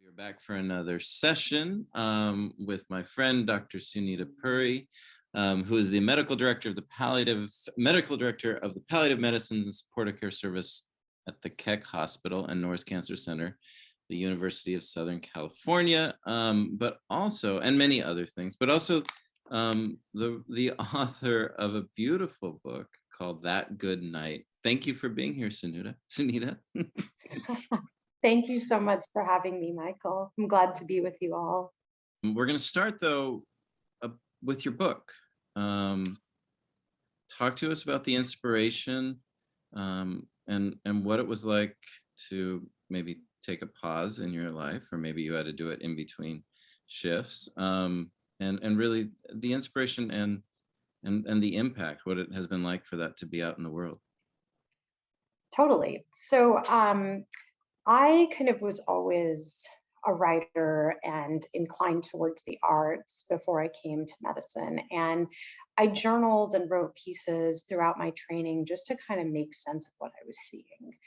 We're back for another session with my friend, Dr. Sunita Puri, who is the medical director of the palliative medicines and supportive care service at the Keck Hospital and Norris Cancer Center, the University of Southern California, but also, and many other things, but also the author of a beautiful book called That Good Night. Thank you for being here, Sunita. Thank you so much for having me, Michael. I'm glad to be with you all. We're going to start, though, with your book. Talk to us about the inspiration and what it was like to maybe take a pause in your life, or maybe you had to do it in between shifts, and really the inspiration and the impact, what it has been like for that to be out in the world. Totally. So I kind of was always a writer and inclined towards the arts before I came to medicine. And I journaled and wrote pieces throughout my training just to kind of make sense of what I was seeing.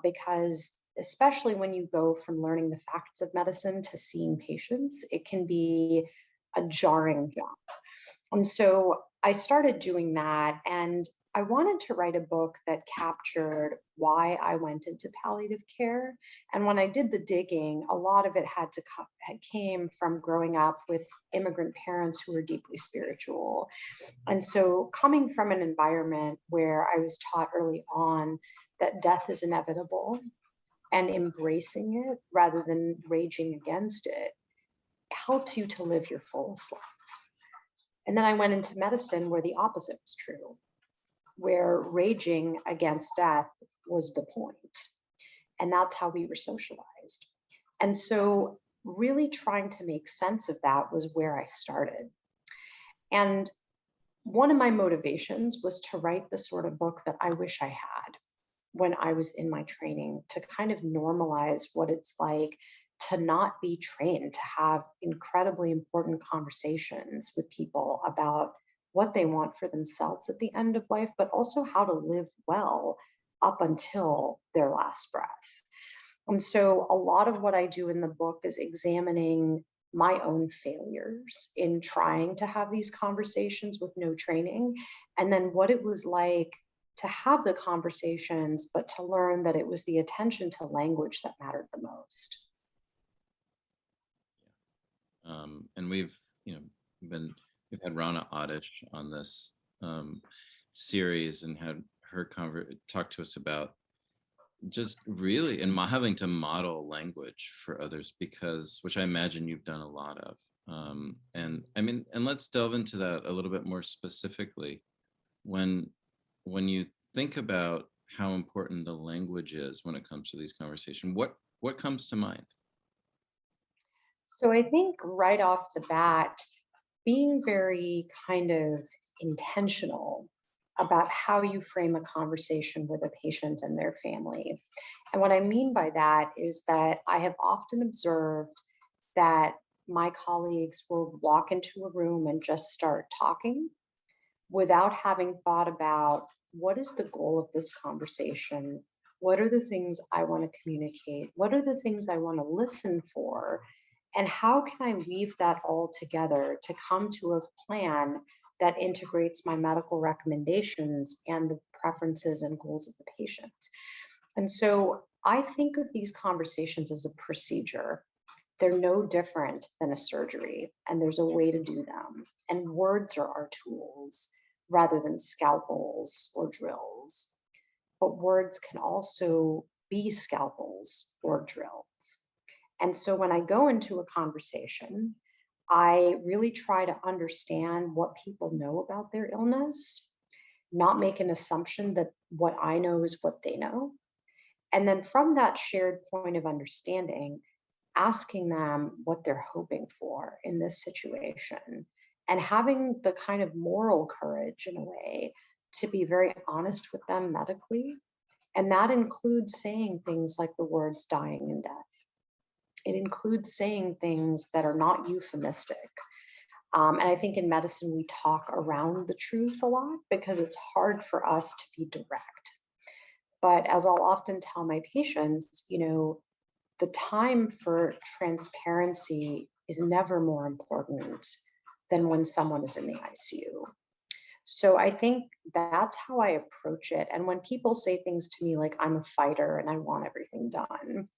Because especially when you go from learning the facts of medicine to seeing patients, it can be a jarring jump. And so I started doing that, and I wanted to write a book that captured why I went into palliative care. And when I did the digging, a lot of it came from growing up with immigrant parents who were deeply spiritual. And so coming from an environment where I was taught early on that death is inevitable and embracing it rather than raging against it helps you to live your fullest life. And then I went into medicine where the opposite was true, where raging against death was the point. And that's how we were socialized. And so really trying to make sense of that was where I started. And one of my motivations was to write the sort of book that I wish I had when I was in my training, to kind of normalize what it's like to not be trained, to have incredibly important conversations with people about what they want for themselves at the end of life, but also how to live well up until their last breath. And so a lot of what I do in the book is examining my own failures in trying to have these conversations with no training, and then what it was like to have the conversations, but to learn that it was the attention to language that mattered the most. And we've had Rana Adish on this series and had her talk to us about just really having to model language for others, which I imagine you've done a lot of. And let's delve into that a little bit more specifically. When you think about how important the language is when it comes to these conversations, what comes to mind? So I think right off the bat, being very kind of intentional about how you frame a conversation with a patient and their family. And what I mean by that is that I have often observed that my colleagues will walk into a room and just start talking without having thought about what is the goal of this conversation? What are the things I want to communicate? What are the things I want to listen for? And how can I weave that all together to come to a plan that integrates my medical recommendations and the preferences and goals of the patient? And so I think of these conversations as a procedure. They're no different than a surgery, and there's a way to do them. And words are our tools rather than scalpels or drills. But words can also be scalpels or drills. And so when I go into a conversation, I really try to understand what people know about their illness, not make an assumption that what I know is what they know. And then from that shared point of understanding, asking them what they're hoping for in this situation, and having the kind of moral courage in a way to be very honest with them medically. And that includes saying things like the words dying and death. It includes saying things that are not euphemistic. And I think in medicine, we talk around the truth a lot because it's hard for us to be direct. But as I'll often tell my patients, the time for transparency is never more important than when someone is in the ICU. So I think that's how I approach it. And when people say things to me like, I'm a fighter and I want everything done,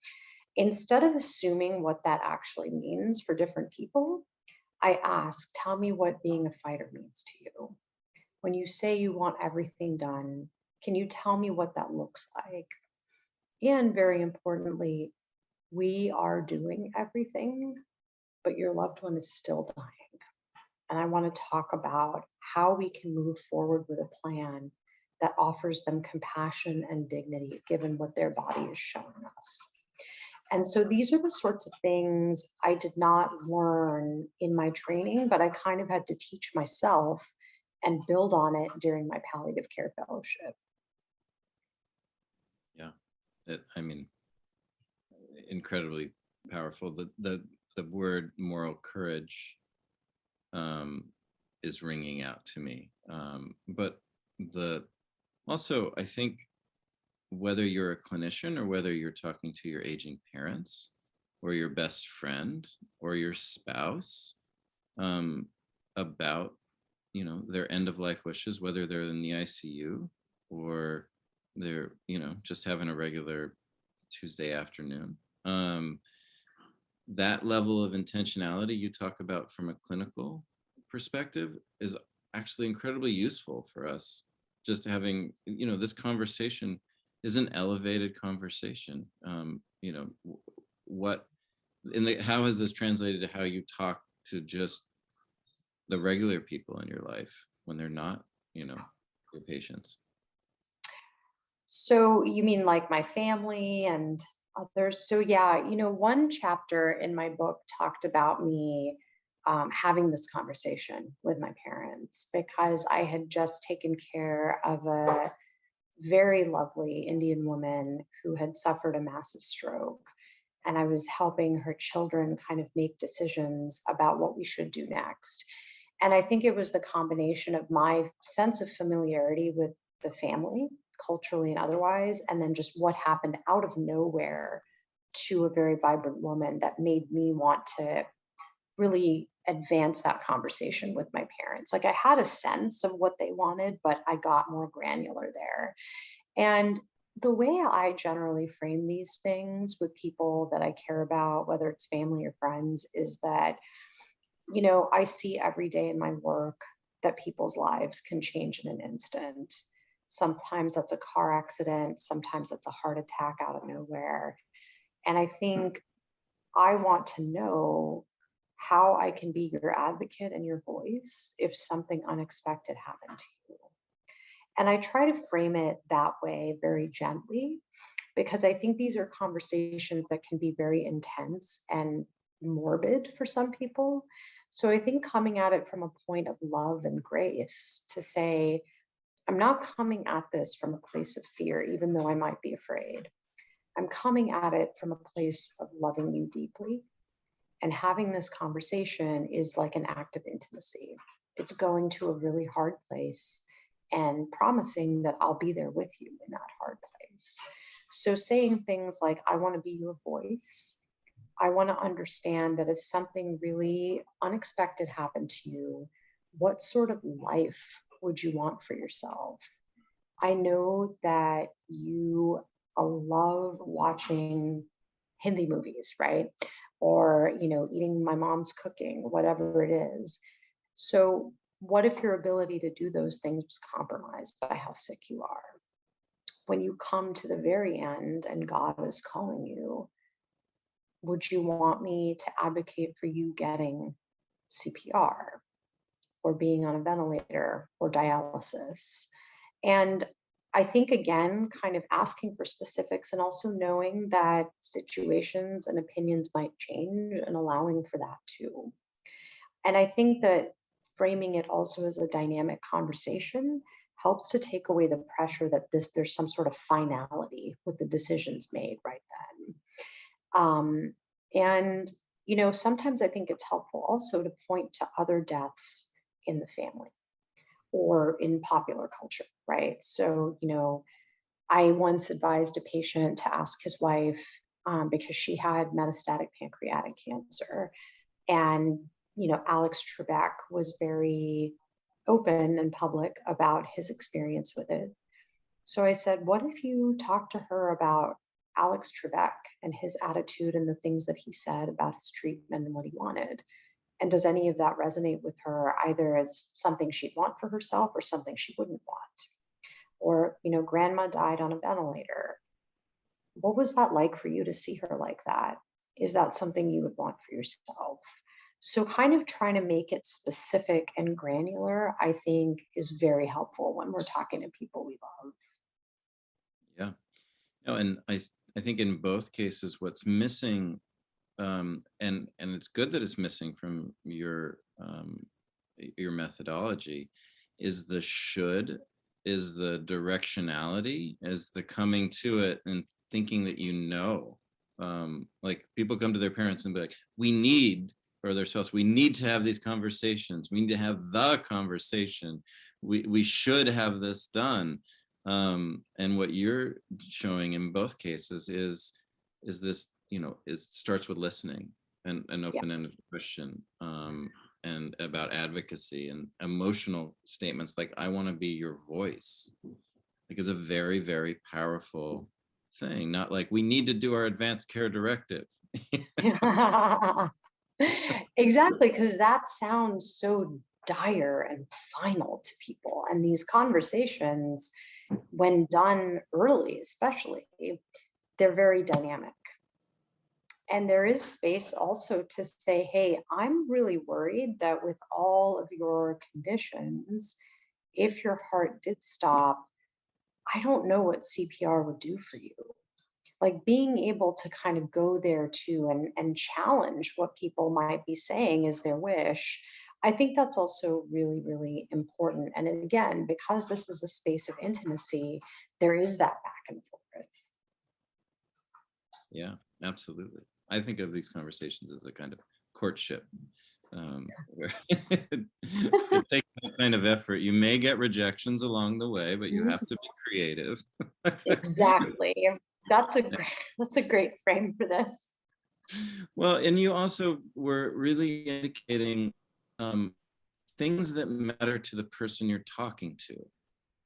instead of assuming what that actually means for different people, I ask, tell me what being a fighter means to you. When you say you want everything done, can you tell me what that looks like? And very importantly, we are doing everything, but your loved one is still dying. And I want to talk about how we can move forward with a plan that offers them compassion and dignity given what their body is showing us. And so these are the sorts of things I did not learn in my training, but I kind of had to teach myself and build on it during my palliative care fellowship. Yeah. I mean, incredibly powerful. The word moral courage um, is ringing out to me. But the also, I think whether you're a clinician or whether you're talking to your aging parents or your best friend or your spouse um, about their end of life wishes, whether they're in the ICU or they're just having a regular Tuesday afternoon. That level of intentionality you talk about from a clinical perspective is actually incredibly useful for us. Just having this conversation is an elevated conversation. What how has this translated to how you talk to just the regular people in your life when they're not your patients? So you mean like my family and others? So yeah, one chapter in my book talked about me having this conversation with my parents because I had just taken care of a very lovely Indian woman who had suffered a massive stroke. And I was helping her children kind of make decisions about what we should do next. And I think it was the combination of my sense of familiarity with the family, culturally and otherwise, and then just what happened out of nowhere to a very vibrant woman that made me want to really advance that conversation with my parents. Like I had a sense of what they wanted, but I got more granular there. And the way I generally frame these things with people that I care about, whether it's family or friends, is that, I see every day in my work that people's lives can change in an instant. Sometimes that's a car accident, sometimes it's a heart attack out of nowhere. And I think I want to know how I can be your advocate and your voice if something unexpected happened to you. And I try to frame it that way very gently because I think these are conversations that can be very intense and morbid for some people. So I think coming at it from a point of love and grace to say, I'm not coming at this from a place of fear, even though I might be afraid. I'm coming at it from a place of loving you deeply. And having this conversation is like an act of intimacy. It's going to a really hard place and promising that I'll be there with you in that hard place. So saying things like, I want to be your voice. I want to understand that if something really unexpected happened to you, what sort of life would you want for yourself? I know that you love watching Hindi movies, right? Or, eating my mom's cooking, whatever it is. So, what if your ability to do those things was compromised by how sick you are? When you come to the very end and God is calling you, would you want me to advocate for you getting CPR or being on a ventilator or dialysis? And I think, again, kind of asking for specifics and also knowing that situations and opinions might change and allowing for that too. And I think that framing it also as a dynamic conversation helps to take away the pressure that there's some sort of finality with the decisions made right then. And sometimes I think it's helpful also to point to other deaths in the family or in popular culture, right? So, I once advised a patient to ask his wife because she had metastatic pancreatic cancer. And, Alex Trebek was very open and public about his experience with it. So I said, what if you talk to her about Alex Trebek and his attitude and the things that he said about his treatment and what he wanted? And does any of that resonate with her, either as something she'd want for herself or something she wouldn't want? Or, grandma died on a ventilator. What was that like for you to see her like that? Is that something you would want for yourself? So, kind of trying to make it specific and granular, I think, is very helpful when we're talking to people we love. Yeah. No, and I think in both cases, what's missing, and it's good that it's missing from your methodology, is the should, is the directionality, is the coming to it and thinking that like people come to their parents and be like, we need, or their spouse, we need to have these conversations. We need to have the conversation. We should have this done. And what you're showing in both cases is this, starts with listening and an Yeah. open-ended question, and about advocacy and emotional statements like, I want to be your voice, like, is a very, very powerful thing. Not like, we need to do our advanced care directive. Exactly, because that sounds so dire and final to people. And these conversations, when done early, especially, they're very dynamic. And there is space also to say, hey, I'm really worried that with all of your conditions, if your heart did stop, I don't know what CPR would do for you. Like being able to kind of go there too and challenge what people might be saying is their wish. I think that's also really, really important. And again, because this is a space of intimacy, there is that back and forth. Yeah, absolutely. I think of these conversations as a kind of courtship, where it takes that kind of effort. You may get rejections along the way, but you have to be creative. Exactly. That's a great frame for this. Well, and you also were really indicating, things that matter to the person you're talking to,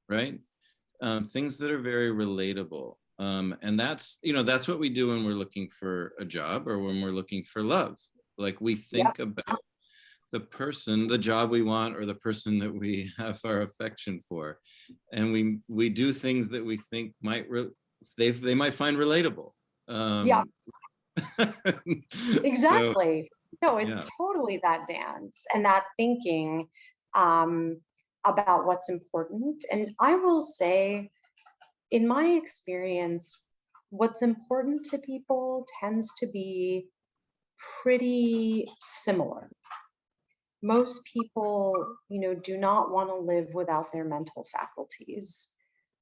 right? Things that are very relatable. And that's what we do when we're looking for a job or when we're looking for love. Like, we Yep. think about the person, the job we want, or the person that we have our affection for, and we do things that we think they might find relatable. Yeah, So exactly. No, it's yeah, totally that dance and that thinking um, about what's important. And I will say, in my experience, what's important to people tends to be pretty similar. Most people, do not want to live without their mental faculties.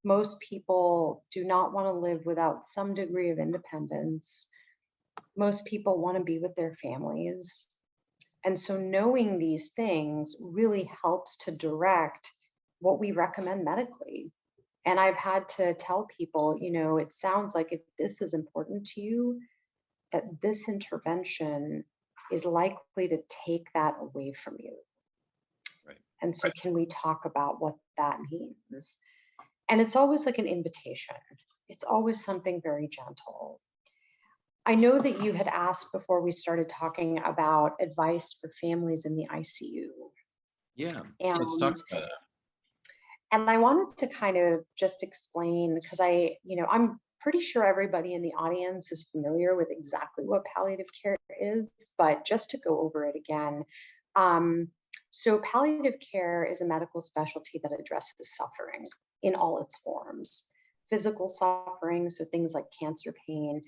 Most people do not want to live without some degree of independence. Most people want to be with their families. And so knowing these things really helps to direct what we recommend medically. And I've had to tell people, it sounds like if this is important to you, that this intervention is likely to take that away from you. right. And so, can we talk about what that means? And it's always like an invitation, it's always something very gentle. I know that you had asked before we started talking about advice for families in the ICU. Yeah, let's And talk about I wanted to kind of just explain because I'm pretty sure everybody in the audience is familiar with exactly what palliative care is, but just to go over it again. Um, so palliative care is a medical specialty that addresses suffering in all its forms. Physical suffering, so things like cancer pain,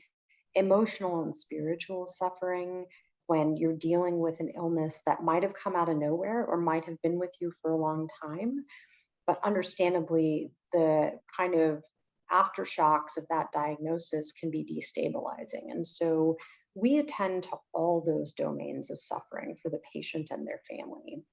emotional and spiritual suffering, when you're dealing with an illness that might have come out of nowhere or might have been with you for a long time, but understandably, the kind of aftershocks of that diagnosis can be destabilizing. And so we attend to all those domains of suffering for the patient and their family.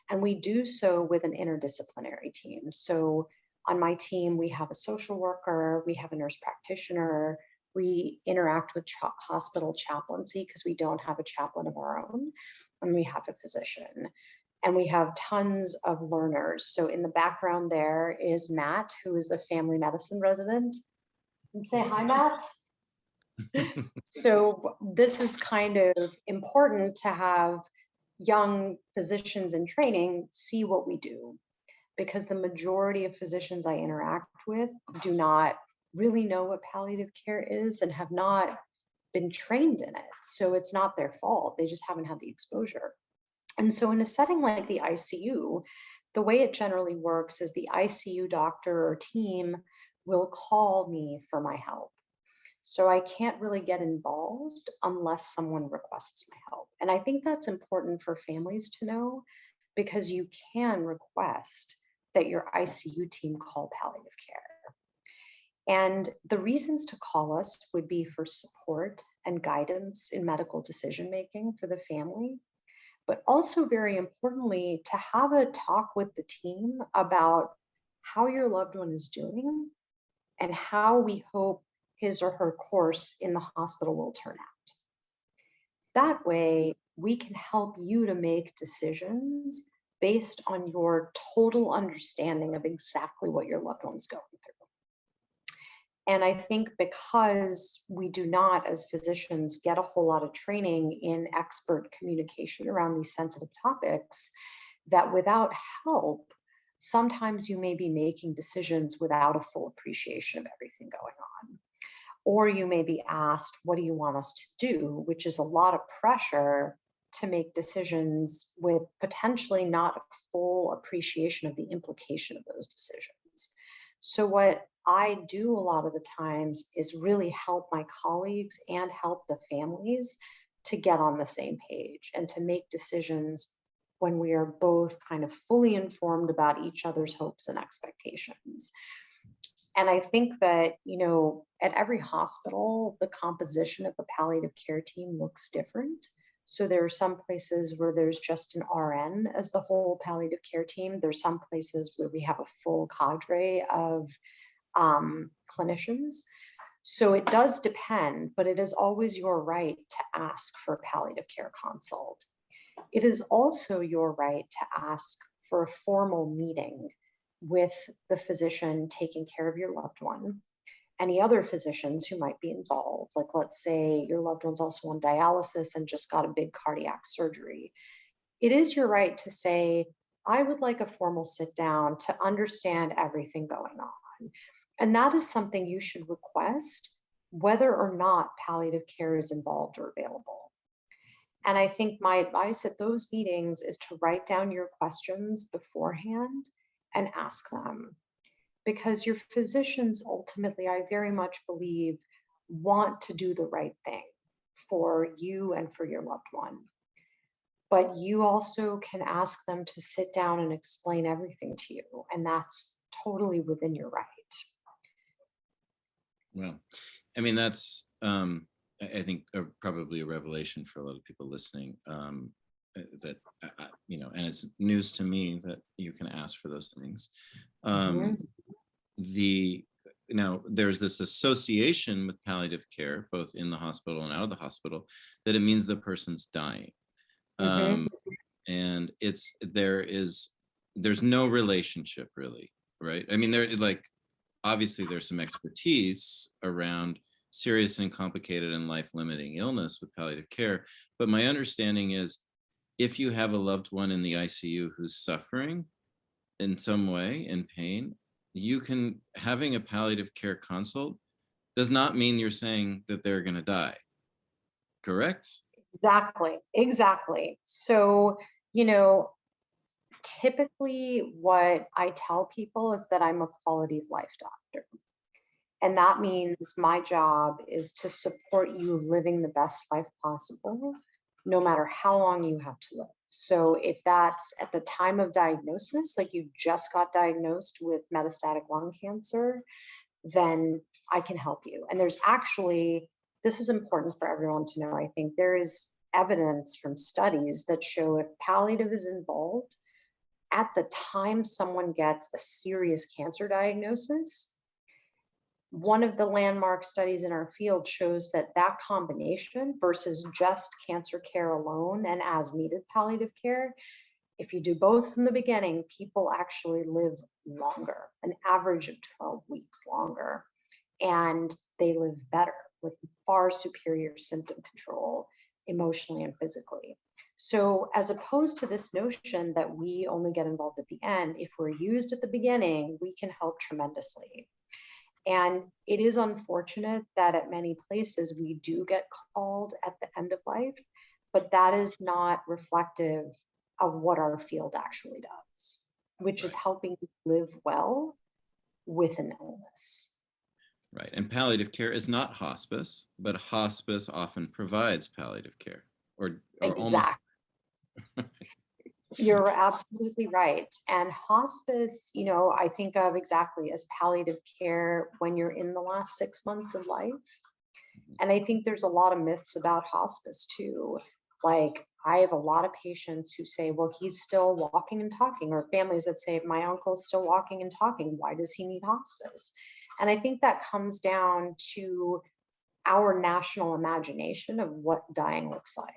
And we do so with an interdisciplinary team. So on my team, we have a social worker, we have a nurse practitioner, We interact with hospital chaplaincy because we don't have a chaplain of our own, and we have a physician. And we have tons of learners. So in the background there is Matt, who is a family medicine resident. And say hi, Matt. So this is kind of important to have young physicians in training see what we do, because the majority of physicians I interact with do not really know what palliative care is and have not been trained in it. So it's not their fault. They just haven't had the exposure. And so in a setting like the ICU, the way it generally works is the ICU doctor or team will call me for my help. So I can't really get involved unless someone requests my help. And I think that's important for families to know, because you can request that your ICU team call palliative care. And the reasons to call us would be for support and guidance in medical decision making for the family, but also very importantly, to have a talk with the team about how your loved one is doing and how we hope his or her course in the hospital will turn out. That way, we can help you to make decisions based on your total understanding of exactly what your loved one's going through. And I think because we do not, as physicians, get a whole lot of training in expert communication around these sensitive topics, that without help, sometimes you may be making decisions without a full appreciation of everything going on. Or you may be asked, what do you want us to do? Which is a lot of pressure to make decisions with potentially not a full appreciation of the implication of those decisions. So what I do a lot of the times is really help my colleagues and help the families to get on the same page and to make decisions when we are both kind of fully informed about each other's hopes and expectations. And I think that, at every hospital, the composition of the palliative care team looks different. So there are some places where there's just an RN as the whole palliative care team. There's some places where we have a full cadre of clinicians. So it does depend, but it is always your right to ask for a palliative care consult. It is also your right to ask for a formal meeting with the physician taking care of your loved one, any other physicians who might be involved. Like, let's say your loved one's also on dialysis and just got a big cardiac surgery. It is your right to say, I would like a formal sit down to understand everything going on. And that is something you should request, whether or not palliative care is involved or available. And I think my advice at those meetings is to write down your questions beforehand and ask them, because your physicians ultimately, I very much believe, want to do the right thing for you and for your loved one. But you also can ask them to sit down and explain everything to you, and that's totally within your right. Well, I mean, that's, I think, probably a revelation for a lot of people listening. That and it's news to me that you can ask for those things. Now there's this association with palliative care, both in the hospital and out of the hospital, that it means the person's dying. And there's no relationship really, right? I mean, obviously there's some expertise around serious and complicated and life-limiting illness with palliative care, but my understanding is, if you have a loved one in the ICU who's suffering in some way, in pain, having a palliative care consult does not mean you're saying that they're going to die. Correct? Exactly. So, typically what I tell people is that I'm a quality of life doctor. And that means my job is to support you living the best life possible, no matter how long you have to live. So if that's at the time of diagnosis, like you just got diagnosed with metastatic lung cancer, then I can help you. And this is important for everyone to know. I think there is evidence from studies that show if palliative is involved at the time someone gets a serious cancer diagnosis, One of the landmark studies in our field shows that that combination versus just cancer care alone and as needed palliative care, if you do both from the beginning, people actually live longer, an average of 12 weeks longer, and they live better with far superior symptom control emotionally and physically. So, as opposed to this notion that we only get involved at the end, if we're used at the beginning, we can help tremendously. And it is unfortunate that at many places we do get called at the end of life, but that is not reflective of what our field actually does, which is Right. helping live well with an illness. Right. And palliative care is not hospice, but hospice often provides palliative care or almost. Exactly. You're absolutely right. And hospice, I think of exactly as palliative care when you're in the last 6 months of life. And I think there's a lot of myths about hospice too. Like, I have a lot of patients who say, well, he's still walking and talking, or families that say, my uncle's still walking and talking. Why does he need hospice? And I think that comes down to our national imagination of what dying looks like.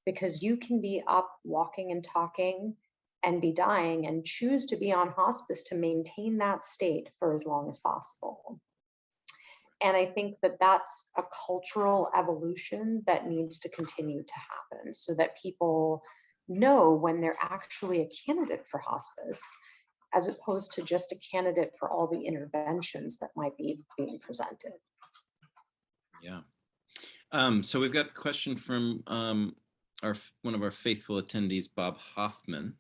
Because you can be up walking and talking and be dying and choose to be on hospice to maintain that state for as long as possible. And I think that that's a cultural evolution that needs to continue to happen so that people know when they're actually a candidate for hospice, as opposed to just a candidate for all the interventions that might be being presented. Yeah. So we've got a question from one of our faithful attendees, Bob Hoffman.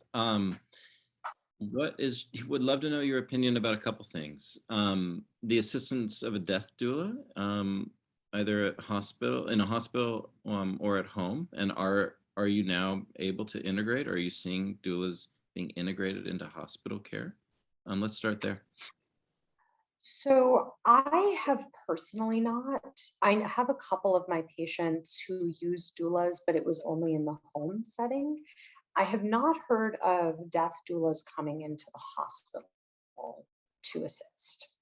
He would love to know your opinion about a couple things. The assistance of a death doula, either in a hospital, or at home. And are you now able to integrate? Are you seeing doulas being integrated into hospital care? Let's start there. So I have personally not. I have a couple of my patients who use doulas, but it was only in the home setting. I have not heard of death doulas coming into the hospital to assist.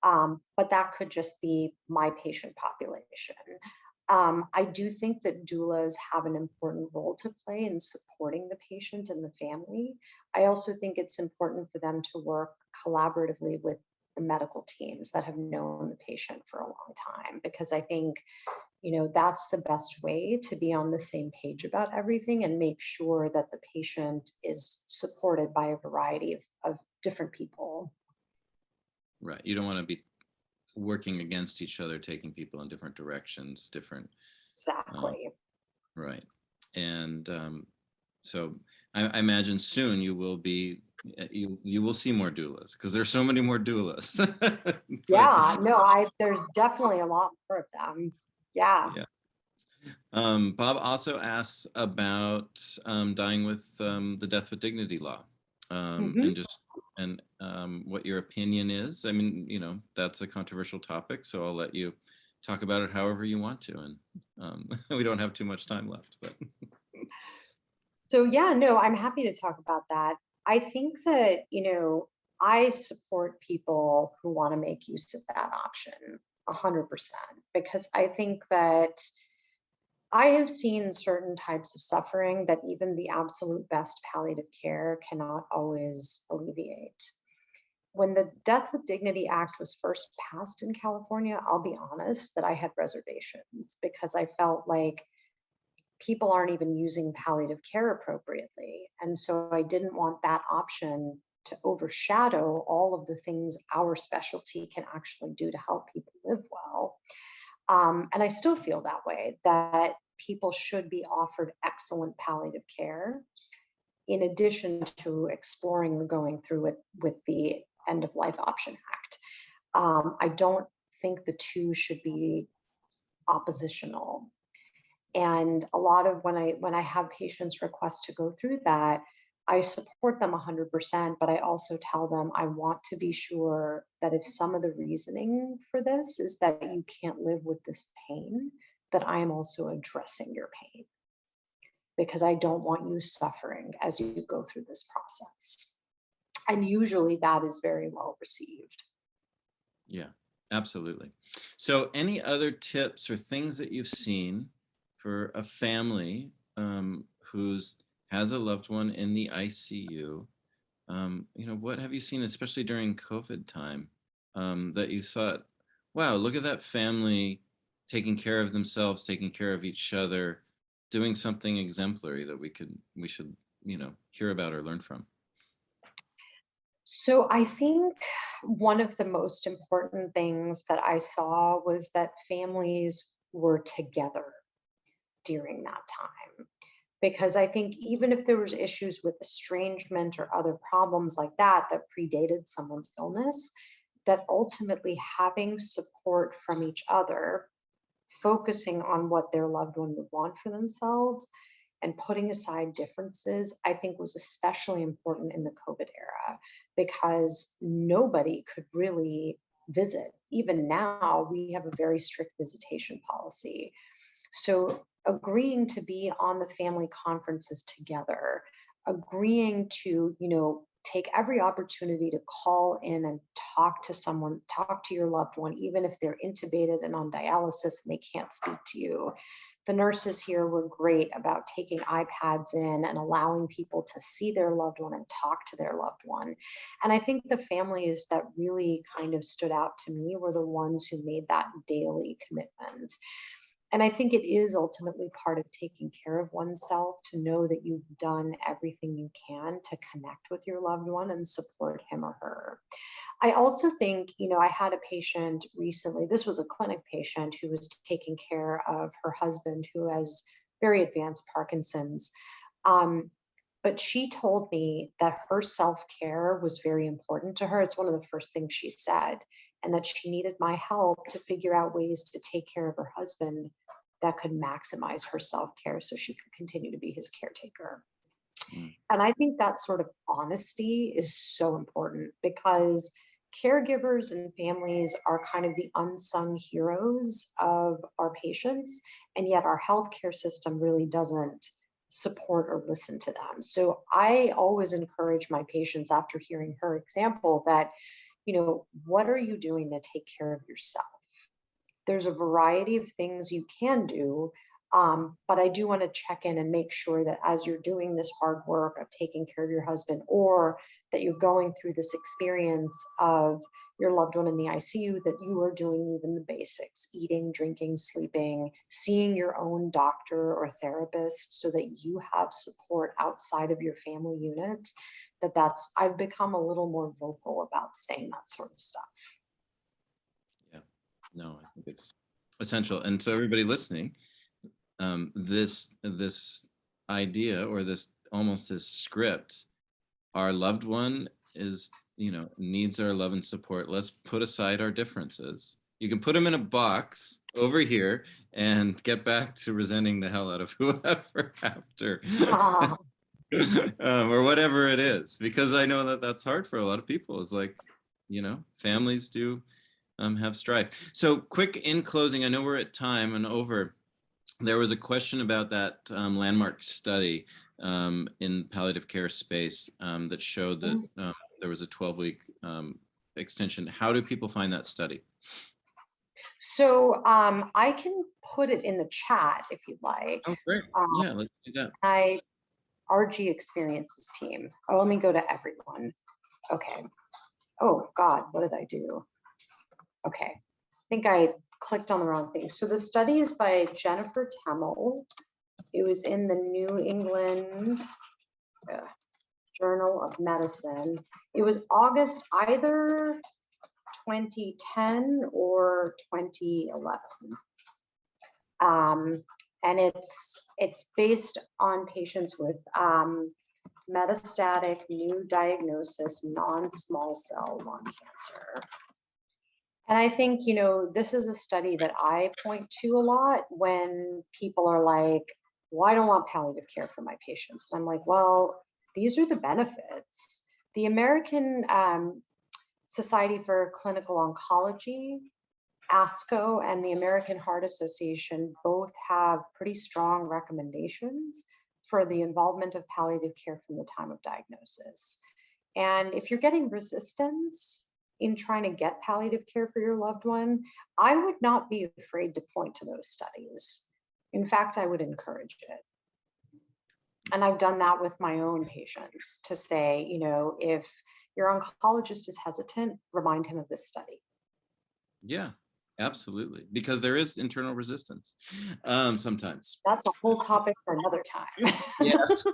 But that could just be my patient population. I do think that doulas have an important role to play in supporting the patient and the family. I also think it's important for them to work collaboratively with the medical teams that have known the patient for a long time, because I think that's the best way to be on the same page about everything and make sure that the patient is supported by a variety of different people. Right. You don't want to be working against each other, taking people in different directions, Exactly. right. And so I imagine soon you will see more doulas because there's so many more doulas. Yeah, no, there's definitely a lot more of them. Yeah. Yeah. Bob also asks about dying with the death with dignity law, Mhm. and what your opinion is. I mean, that's a controversial topic, so I'll let you talk about it however you want to. And we don't have too much time left, but. So yeah, no, I'm happy to talk about that. I think that, I support people who want to make use of that option 100%, because I think that I have seen certain types of suffering that even the absolute best palliative care cannot always alleviate. When the Death with Dignity Act was first passed in California, I'll be honest that I had reservations because I felt like people aren't even using palliative care appropriately. And so I didn't want that option to overshadow all of the things our specialty can actually do to help people live well. And I still feel that way, that people should be offered excellent palliative care in addition to exploring or going through it with the End of Life Option Act. I don't think the two should be oppositional. And a lot of when I have patients request to go through that, I support them 100%, but I also tell them I want to be sure that if some of the reasoning for this is that you can't live with this pain, that I am also addressing your pain, because I don't want you suffering as you go through this process. And usually that is very well received. Yeah. Absolutely. So, any other tips or things that you've seen for a family who's has a loved one in the ICU? What have you seen, especially during COVID time, that you thought, wow, look at that family taking care of themselves, taking care of each other, doing something exemplary that we should, hear about or learn from. So I think one of the most important things that I saw was that families were together during that time. Because I think even if there was issues with estrangement or other problems like that predated someone's illness, that ultimately having support from each other, focusing on what their loved one would want for themselves and putting aside differences, I think was especially important in the COVID era because nobody could really visit. Even now, we have a very strict visitation policy. So agreeing to be on the family conferences together, agreeing to, take every opportunity to call in and talk to someone, talk to your loved one, even if they're intubated and on dialysis and they can't speak to you. The nurses here were great about taking iPads in and allowing people to see their loved one and talk to their loved one. And I think the families that really kind of stood out to me were the ones who made that daily commitment. And I think it is ultimately part of taking care of oneself to know that you've done everything you can to connect with your loved one and support him or her. I also think, I had a patient recently, this was a clinic patient who was taking care of her husband who has very advanced Parkinson's. Um, but she told me that her self care was very important to her. It's one of the first things she said, and that she needed my help to figure out ways to take care of her husband that could maximize her self care so she could continue to be his caretaker. Mm. And I think that sort of honesty is so important because caregivers and families are kind of the unsung heroes of our patients. And yet our healthcare system really doesn't support or listen to them. So I always encourage my patients after hearing her example that, what are you doing to take care of yourself? There's a variety of things you can do. But I do want to check in and make sure that as you're doing this hard work of taking care of your husband, or that you're going through this experience of your loved one in the ICU, that you are doing even the basics, eating, drinking, sleeping, seeing your own doctor or therapist so that you have support outside of your family unit. I've become a little more vocal about saying that sort of stuff. Yeah, no, I think it's essential. And so, everybody listening, this idea or this almost this script, our loved one is needs our love and support. Let's put aside our differences. You can put them in a box over here and get back to resenting the hell out of whoever after. Or whatever it is, because I know that that's hard for a lot of people. It's like, families do have strife. So quick in closing, I know we're at time and over. There was a question about that landmark study in palliative care space that showed that there was a 12-week extension. How do people find that study? So I can put it in the chat if you'd like. Oh, great. Yeah, let's do that. My RG Experiences team. Oh, let me go to everyone. Okay. Oh God, what did I do? Okay. I think I clicked on the wrong thing. So the study is by Jennifer Temmel. It was in the New England Journal of Medicine. It was August either 2010 or 2011. And it's based on patients with metastatic new diagnosis non-small cell lung cancer. And I think, this is a study that I point to a lot when people are like, well, I don't want palliative care for my patients. And I'm like, well, these are the benefits. The American Society for Clinical Oncology, ASCO, and the American Heart Association both have pretty strong recommendations for the involvement of palliative care from the time of diagnosis. And if you're getting resistance, in trying to get palliative care for your loved one, I would not be afraid to point to those studies. In fact, I would encourage it. And I've done that with my own patients to say, if your oncologist is hesitant, remind him of this study. Yeah, absolutely. Because there is internal resistance sometimes. That's a whole topic for another time. Yes.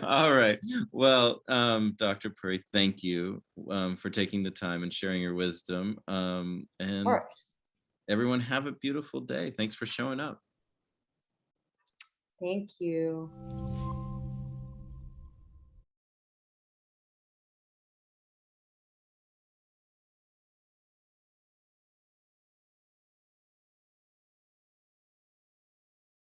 All right. Well, Dr. Puri, thank you for taking the time and sharing your wisdom. Of And course. everyone have a beautiful day. Thanks for showing up. Thank you.